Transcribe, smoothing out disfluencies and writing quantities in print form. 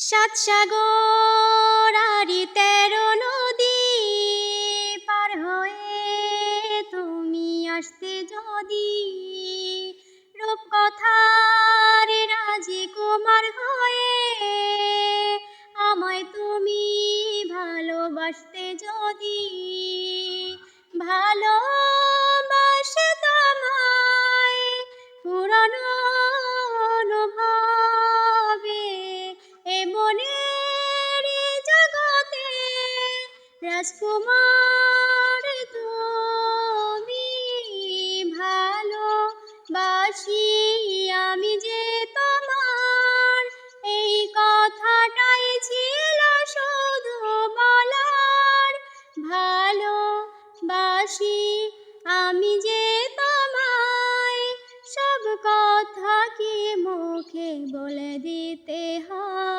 সাত সাগর আরি 13 নদী পার হয়ে তুমি আসতে যদি রূপকথার রাজকুমার হয়ে আমায় তুমি ভালোবাসতে যদি ভালোবাসে তোমায় পুরানো অনুভবে এ মনের জগতে রাজকুমার তুমি ভালোবাসি আমি যে তোমার এই কথাটাই ছিল শুধু বলার ভালোবাসি আমি যে তোমায় সব কথা কি মুখে বলে দিতে হয়।